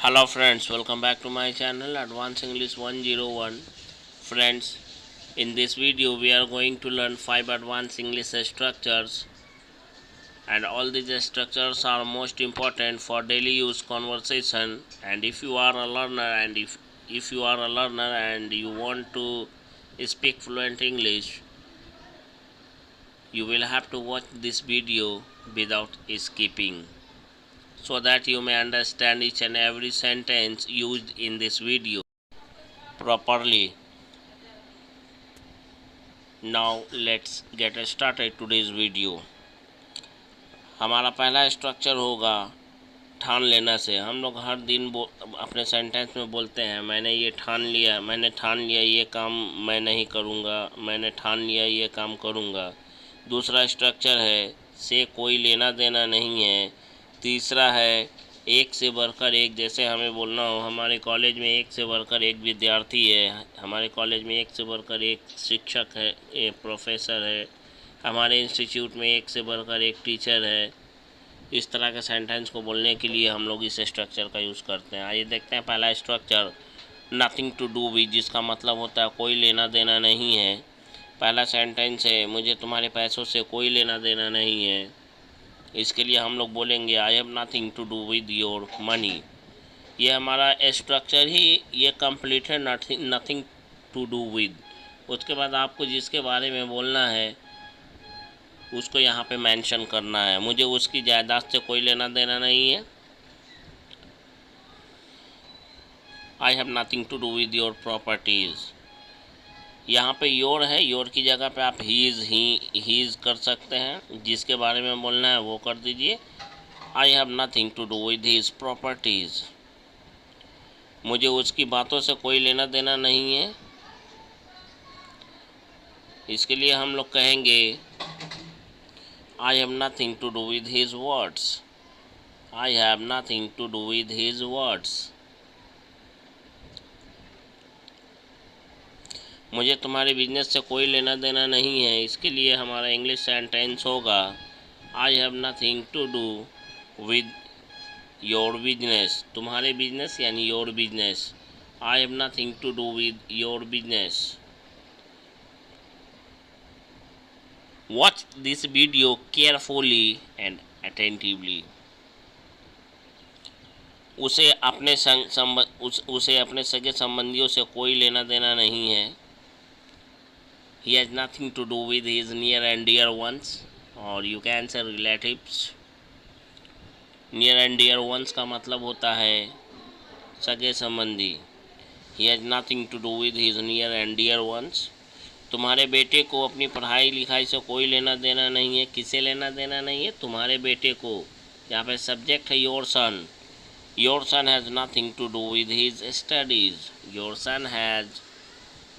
Hello friends, welcome back to my channel Advanced English 101. Friends, in this video we are going to learn 5 advanced English structures, and all these structures are most important for daily use conversation. And if you are a learner and if you are a learner and you want to speak fluent English, you will have to watch this video without skipping, so that you may understand each and every sentence used in this video properly. Now let's get started today's video. हमारा पहला structure होगा ठान लेना से। हम लोग हर दिन अपने सेंटेंस में बोलते हैं मैंने ये ठान लिया, मैंने ठान लिया ये काम मैं नहीं करूँगा, मैंने ठान लिया ये काम करूँगा। दूसरा स्ट्रक्चर है से कोई लेना देना नहीं है। तीसरा है एक से बढ़कर एक, जैसे हमें बोलना हो हमारे कॉलेज में एक से बढ़कर एक विद्यार्थी है, हमारे कॉलेज में एक से बढ़कर एक शिक्षक है, एक प्रोफेसर है, हमारे इंस्टीट्यूट में एक से बढ़कर एक टीचर है। इस तरह के सेंटेंस को बोलने के लिए हम लोग इस स्ट्रक्चर का यूज़ करते हैं। आइए देखते हैं पहला structure nothing to do with, जिसका मतलब होता है कोई लेना देना नहीं है। पहला सेंटेंस है मुझे तुम्हारे पैसों से कोई लेना देना नहीं है। इसके लिए हम लोग बोलेंगे I have nothing to do with your money. ये हमारा स्ट्रक्चर ही ये कंप्लीट है, नथिंग टू डू विद। उसके बाद आपको जिसके बारे में बोलना है उसको यहाँ पे मेंशन करना है। मुझे उसकी जायदाद से कोई लेना देना नहीं है। I have nothing to do with your properties. यहाँ पे योर है, योर की जगह पे आप हीज़ कर सकते हैं। जिसके बारे में बोलना है वो कर दीजिए। I have nothing to do with his properties. मुझे उसकी बातों से कोई लेना देना नहीं है। इसके लिए हम लोग कहेंगे I have nothing to do with his words. I have nothing to do with his words. मुझे तुम्हारे बिजनेस से कोई लेना देना नहीं है। इसके लिए हमारा इंग्लिश सेंटेंस होगा I have nothing to do with your business. तुम्हारे बिजनेस यानी your business. I have nothing to do with your business. Watch this video carefully and attentively. उसे अपने सगे संबंधियों से कोई लेना देना नहीं है। He has nothing to do with his near and dear ones, or you can say relatives. Near and dear ones का मतलब होता है सगे संबंधी। He has nothing to do with his near and dear ones. तुम्हारे बेटे को अपनी पढ़ाई लिखाई से कोई लेना देना नहीं है। किसे लेना देना नहीं है? तुम्हारे बेटे को। यहाँ पे सब्जेक्ट है your son. Your son has nothing to do with his studies. Your son has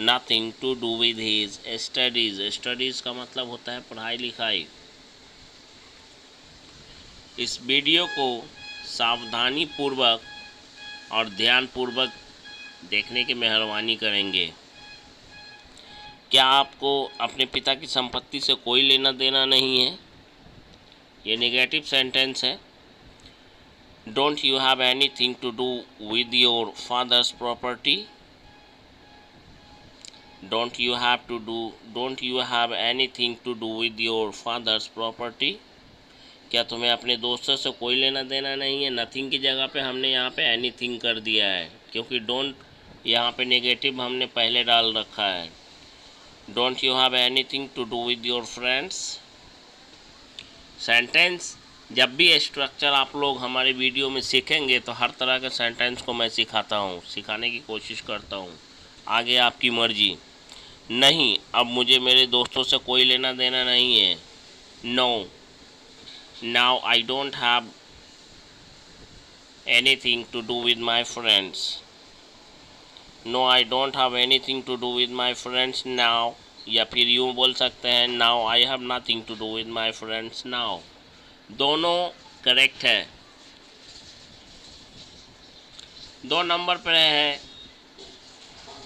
nothing to do with his studies. Studies का मतलब होता है पढ़ाई लिखाई। इस वीडियो को सावधानी पूर्वक और ध्यानपूर्वक देखने की मेहरबानी करेंगे। क्या आपको अपने पिता की संपत्ति से कोई लेना देना नहीं है? ये नेगेटिव सेंटेंस है। Don't you have anything to do with your father's property. Don't you have anything to do with your father's property? क्या तुम्हें अपने दोस्तों से कोई लेना देना नहीं है? नथिंग की जगह पे हमने यहाँ पे एनीथिंग कर दिया है, क्योंकि डोंट यहाँ पे नेगेटिव हमने पहले डाल रखा है। Don't you have anything to do with your friends. Sentence जब भी स्ट्रक्चर आप लोग हमारे वीडियो में सीखेंगे तो हर तरह के सेंटेंस को मैं सिखाता हूँ, सिखाने की कोशिश करता हूँ। आगे आपकी मर्जी। नहीं, अब मुझे मेरे दोस्तों से कोई लेना देना नहीं है। No, now I don't have anything to do with my friends. No, I don't have anything to do with my friends now. या फिर यूँ बोल सकते हैं now I have nothing to do with my friends now. दोनों correct है। 2 number पर है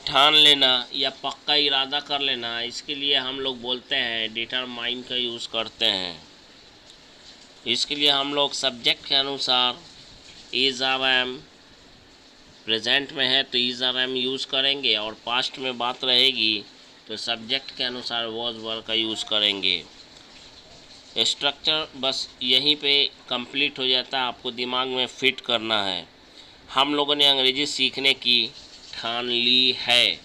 ठान लेना या पक्का इरादा कर लेना। इसके लिए हम लोग बोलते हैं डिटरमाइन का यूज़ करते हैं। इसके लिए हम लोग सब्जेक्ट के अनुसार इज, आर, एम प्रेजेंट में है तो इज़ आर एम यूज़ करेंगे, और पास्ट में बात रहेगी तो सब्जेक्ट के अनुसार वॉज वर का यूज़ करेंगे। स्ट्रक्चर बस यहीं पे कंप्लीट हो जाता है, आपको दिमाग में फिट करना है। हम लोगों ने अंग्रेजी सीखने की ठान ली है,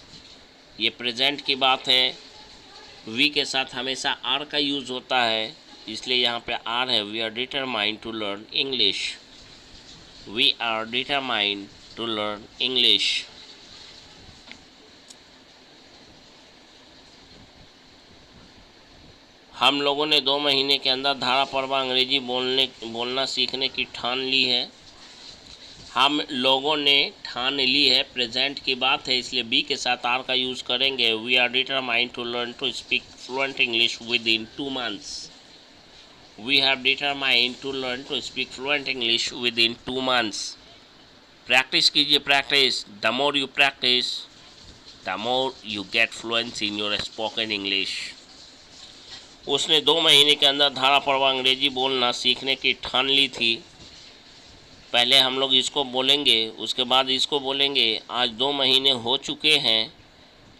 ये प्रेजेंट की बात है। वी के साथ हमेशा आर का यूज़ होता है, इसलिए यहाँ पे आर है। We are determined to learn English. We are determined to learn English. हम लोगों ने 2 महीने के अंदर धारा प्रवाह अंग्रेजी बोलना सीखने की ठान ली है। हम लोगों ने ठान ली है, प्रेजेंट की बात है, इसलिए बी के साथ आर का यूज़ करेंगे। We are determined to learn to speak fluent English within 2 months। We have determined to learn to speak fluent English within 2 months। Practice कीजिए, practice. The more you practice the more you get fluency in your spoken English. उसने 2 महीने के अंदर धारा प्रवाह अंग्रेजी बोलना सीखने की ठान ली थी। पहले हम लोग इसको बोलेंगे, उसके बाद इसको बोलेंगे। आज 2 महीने हो चुके हैं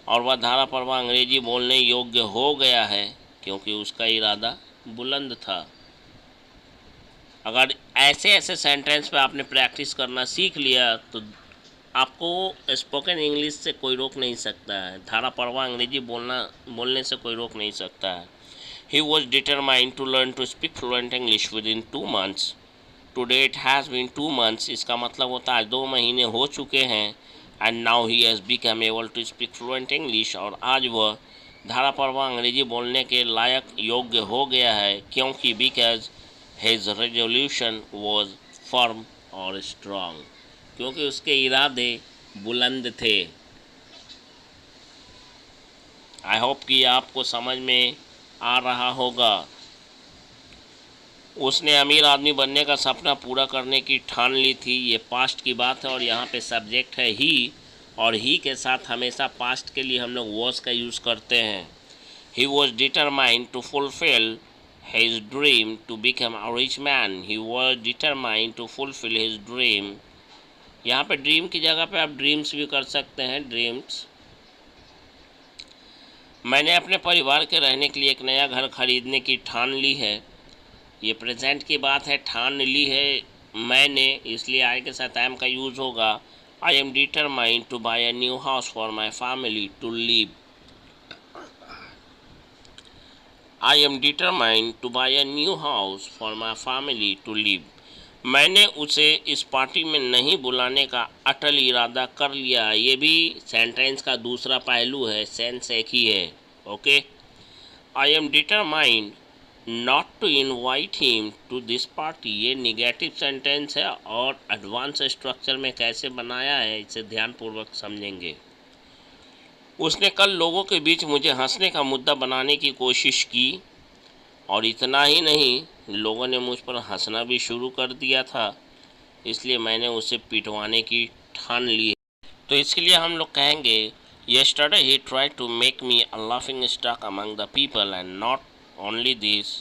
और वह धारा प्रवाह अंग्रेजी बोलने योग्य हो गया है, क्योंकि उसका इरादा बुलंद था। अगर ऐसे ऐसे सेंटेंस पे आपने प्रैक्टिस करना सीख लिया तो आपको स्पोकन इंग्लिश से कोई रोक नहीं सकता है, धारा प्रवाह अंग्रेजी बोलने से कोई रोक नहीं सकता है। He was determined to learn to speak fluent English within 2 months. Today it has been 2 months. इसका मतलब होता है 2 महीने हो चुके हैं। And now he has become able to speak fluent English. और आज वह धारा प्रवाह अंग्रेजी बोलने के लायक योग्य हो गया है, क्योंकि because his resolution was firm और strong, क्योंकि उसके इरादे बुलंद थे। आई होप कि आपको समझ में आ रहा होगा। उसने अमीर आदमी बनने का सपना पूरा करने की ठान ली थी, ये पास्ट की बात है और यहाँ पे सब्जेक्ट है ही, और ही के साथ हमेशा पास्ट के लिए हम लोग वॉज का यूज़ करते हैं। He was determined to fulfil his dream to become a rich man. He was determined to fulfil his dream. यहाँ पे ड्रीम की जगह पे आप ड्रीम्स भी कर सकते हैं, ड्रीम्स। मैंने अपने परिवार के रहने के लिए एक नया घर खरीदने की ठान ली है, ये प्रेजेंट की बात है। ठान ली है मैंने, इसलिए आई के साथ एम का यूज़ होगा। I am determined to buy a new house for my family to live. I am determined to buy a new house for my family to live. मैंने उसे इस पार्टी में नहीं बुलाने का अटल इरादा कर लिया। ये भी सेंटेंस का दूसरा पहलू है, सेंस एक ही है। Okay, I am determined not to invite him to this party, ये निगेटिव सेंटेंस है और एडवांस स्ट्रक्चर में कैसे बनाया है इसे ध्यानपूर्वक समझेंगे। उसने कल लोगों के बीच मुझे हंसने का मुद्दा बनाने की कोशिश की, और इतना ही नहीं, लोगों ने मुझ पर हंसना भी शुरू कर दिया था, इसलिए मैंने उसे पिटवाने की ठान ली है। तो इसके लिए हम लोग कहेंगे, yesterday he tried to make me a laughing stock among the people and not only this,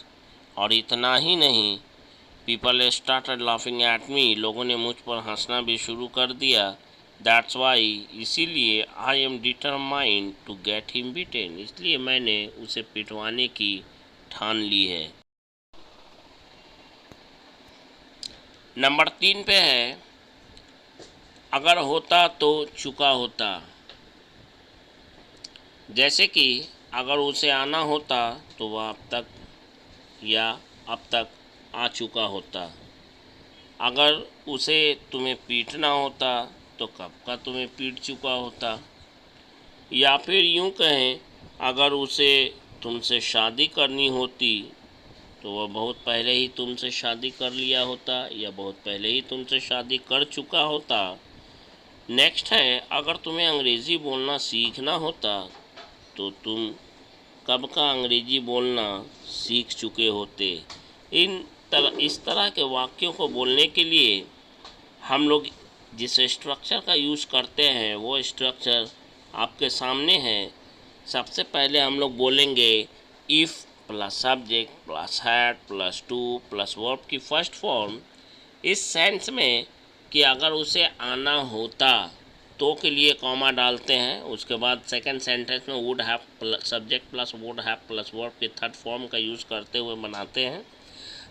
और इतना ही नहीं, people started laughing at me, लोगों ने मुझ पर हंसना भी शुरू कर दिया। That's why, इसीलिए I am determined to get him beaten, इसलिए मैंने उसे पिटवाने की ठान ली है। नंबर 3 पे है, अगर होता तो चुका होता। जैसे कि अगर उसे आना होता तो वह अब तक या अब तक आ चुका होता। अगर उसे तुम्हें पीटना होता तो कब का तुम्हें पीट चुका होता। या फिर यूँ कहें, अगर उसे तुमसे शादी करनी होती तो वह बहुत पहले ही तुमसे शादी कर लिया होता, या बहुत पहले ही तुमसे शादी कर चुका होता। नेक्स्ट है, अगर तुम्हें अंग्रेज़ी बोलना सीखना होता तो तुम कब का अंग्रेजी बोलना सीख चुके होते। इस तरह के वाक्यों को बोलने के लिए हम लोग जिस स्ट्रक्चर का यूज़ करते हैं वो स्ट्रक्चर आपके सामने है। सबसे पहले हम लोग बोलेंगे if plus subject plus had plus two plus verb की फर्स्ट फॉर्म। इस सेंस में कि अगर उसे आना होता तो के लिए कॉमा डालते हैं, उसके बाद सेकंड सेंटेंस में would have subject plus would have plus verb के थर्ड फॉर्म का यूज़ करते हुए बनाते हैं।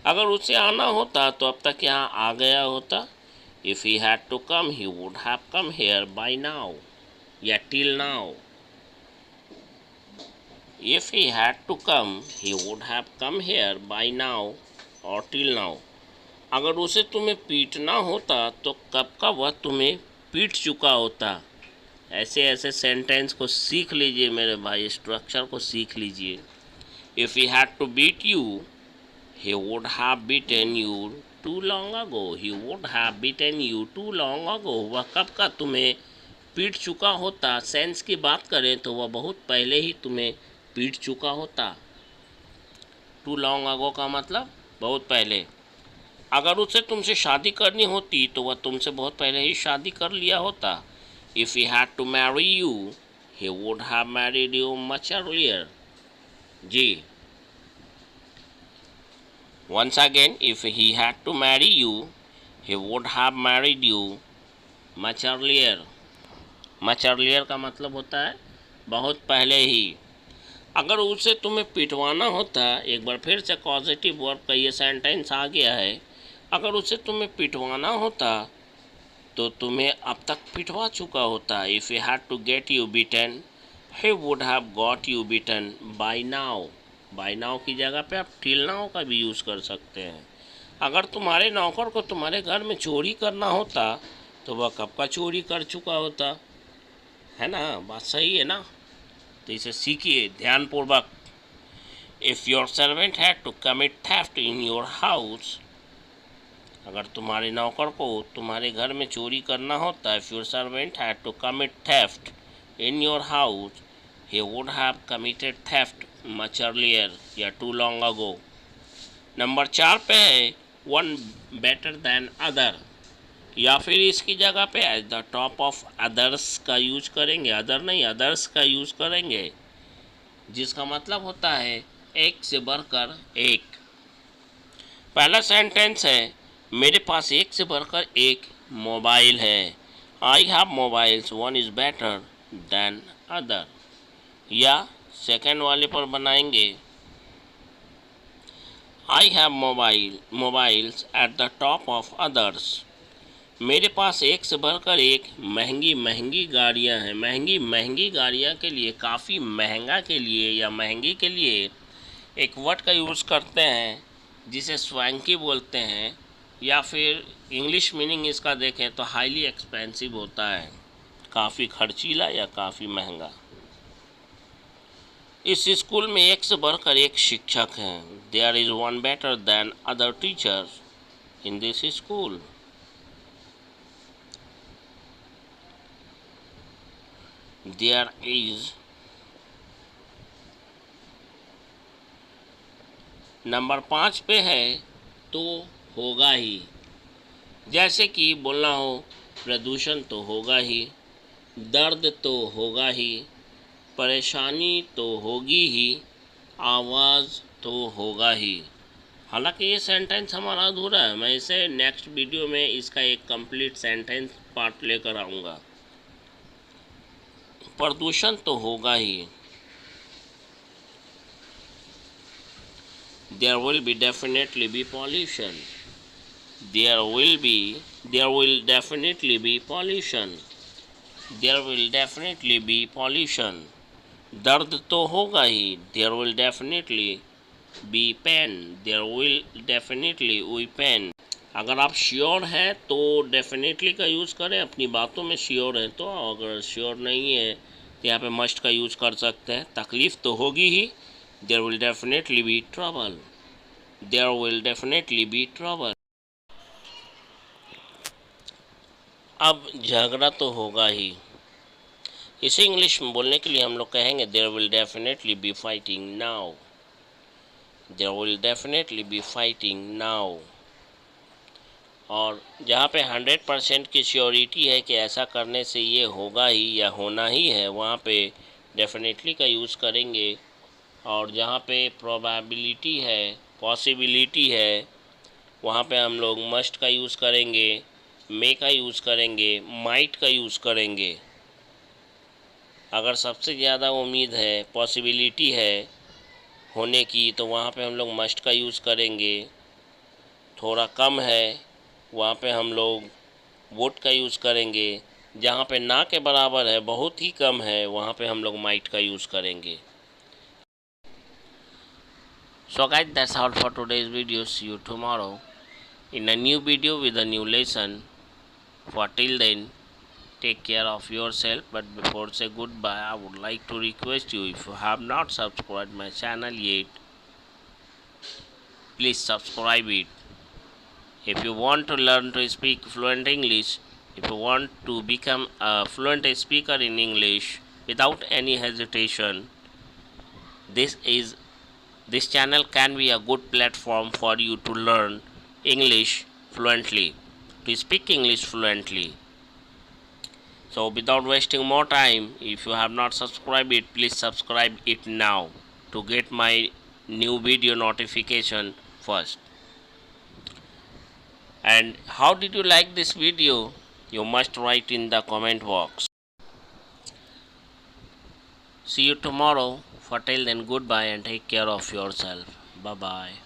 अगर उसे आना होता तो अब तक यहाँ आ गया होता। If he had to come he would have come here by now या till now. If he had to come he would have come here by now और टिल नाउ। अगर उसे तुम्हें पीटना होता तो कब का वह तुम्हें पीट चुका होता। ऐसे ऐसे सेंटेंस को सीख लीजिए मेरे भाई, स्ट्रक्चर को सीख लीजिए। If he had to beat you he would have beaten you too long ago. He would have beaten you too long ago. वह कब का तुम्हें पीट चुका होता। सेंस की बात करें तो वह बहुत पहले ही तुम्हें पीट चुका होता। टू लॉन्ग अगो का मतलब बहुत पहले। अगर उसे तुमसे शादी करनी होती तो वह तुमसे बहुत पहले ही शादी कर लिया होता। If he had to marry you he would have married you much earlier. जी, once again, if he had to marry you he would have married you much earlier. Much earlier का मतलब होता है बहुत पहले ही। अगर उसे तुम्हें पिटवाना होता, एक बार फिर से पॉजिटिव वर्ब का ये सेंटेंस आ गया है। अगर उसे तुम्हें पिटवाना होता तो तुम्हें अब तक पिटवा चुका होता। If he had to get you beaten he would have got you beaten by now. By now की जगह पे आप टिल नाउ का भी यूज़ कर सकते हैं। अगर तुम्हारे नौकर को तुम्हारे घर में चोरी करना होता तो वह कब का चोरी कर चुका होता। है ना, बात सही है ना। तो इसे सीखिए ध्यानपूर्वक। If your servant had to commit theft in your house. अगर तुम्हारे नौकर को तुम्हारे घर में चोरी करना होता है, if your servant had to commit theft in your house he would have committed theft much earlier या टू लॉन्ग अगो। नंबर 4 पे है वन बेटर देन अदर, या फिर इसकी जगह पे at the top of others का यूज करेंगे। अदर नहीं, अदर्स का यूज करेंगे, जिसका मतलब होता है एक से बढ़कर एक। पहला सेंटेंस है मेरे पास एक से बढ़कर एक मोबाइल है। I have mobiles one is better than other. या सेकेंड वाले पर बनाएंगे I have mobiles at the top of others. मेरे पास एक से बढ़कर एक महंगी महंगी गाड़ियाँ हैं। महंगी महंगी गाड़ियाँ के लिए, काफ़ी महंगा के लिए या महंगी के लिए एक वर्ड का यूज़ करते हैं जिसे स्वैंकी बोलते हैं, या फिर इंग्लिश मीनिंग इसका देखें तो हाईली एक्सपेंसिव होता है, काफ़ी खर्चीला या काफ़ी महंगा। इस स्कूल में एक से बढ़कर एक शिक्षक हैं। There is one better than other teachers in this school. There is number 5 पे है तो होगा ही। जैसे कि बोलना हो प्रदूषण तो होगा ही, दर्द तो होगा ही, परेशानी तो होगी ही, आवाज़ तो होगा ही। हालांकि ये सेंटेंस हमारा अधूरा है, मैं इसे नेक्स्ट वीडियो में इसका एक कंप्लीट सेंटेंस पार्ट लेकर आऊँगा। प्रदूषण तो होगा ही। There will be definitely be pollution. There will definitely be pollution. There will definitely be pollution. दर्द तो होगा ही। There will definitely be pain. There will definitely be pain. अगर आप श्योर हैं तो डेफिनेटली का यूज़ करें, अपनी बातों में श्योर हैं तो। अगर श्योर नहीं है तो यहाँ पे मस्ट का यूज़ कर सकते हैं। तकलीफ़ तो होगी ही। There will definitely be trouble. There will definitely be trouble. अब झगड़ा तो होगा ही। इसे इंग्लिश में बोलने के लिए हम लोग कहेंगे There will definitely be fighting now. There will definitely be fighting now. और जहाँ पे 100% की श्योरिटी है कि ऐसा करने से ये होगा ही या होना ही है, वहाँ पे डेफिनेटली का यूज़ करेंगे। और जहाँ पे प्रोबेबिलिटी है, पॉसिबिलिटी है, वहाँ पे हम लोग मस्ट का यूज़ करेंगे। मे का यूज़ करेंगे, माइट का यूज़ करेंगे। अगर सबसे ज़्यादा उम्मीद है, पॉसिबिलिटी है होने की, तो वहाँ पे हम लोग मस्ट का यूज़ करेंगे। थोड़ा कम है वहाँ पे हम लोग वुड का यूज़ करेंगे। जहाँ पे ना के बराबर है, बहुत ही कम है, वहाँ पे हम लोग माइट का यूज़ करेंगे। So guys, that's all for today's video. See you tomorrow in a new video with a new lesson. For till then, take care of yourself. But before say goodbye, I would like to request you, if you have not subscribed my channel yet, please subscribe it. If you want to learn to speak fluent English, if you want to become a fluent speaker in English without any hesitation, this is this channel can be a good platform for you to learn English fluently, to speak English fluently. So without wasting more time, if you have not subscribed it, please subscribe it now to get my new video notification first. And how did you like this video? You must write in the comment box. See you tomorrow. For till then, goodbye and take care of yourself. Bye bye.